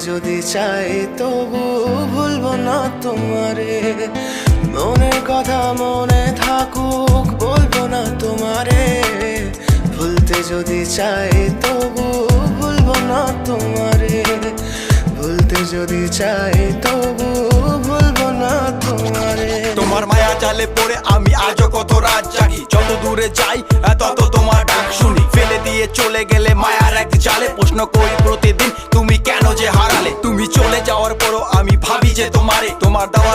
যদি চাই তবু ভুলবো না তোমারে, মনের কথা মনে থাকুক বলবো না তোমারে। ভুলতে যদি চাই তবু ভুলবো না তোমারে, ভুলতে যদি চাই তবু ভুলবো না তোমারে। তোমার মায়া জালে পড়ে আমি আজও কত রাত জাগি, যত দূরে যাই তত তোমার ডাক শুনি। ফেলে দিয়ে চলে গেলে মায়ার এক জালে প্রশ্ন করি প্রতিদিন তুমি কেন যে হারালে। তুমি চলে যাওয়ার পরও আমি ভাবি যে তোমার দেওয়া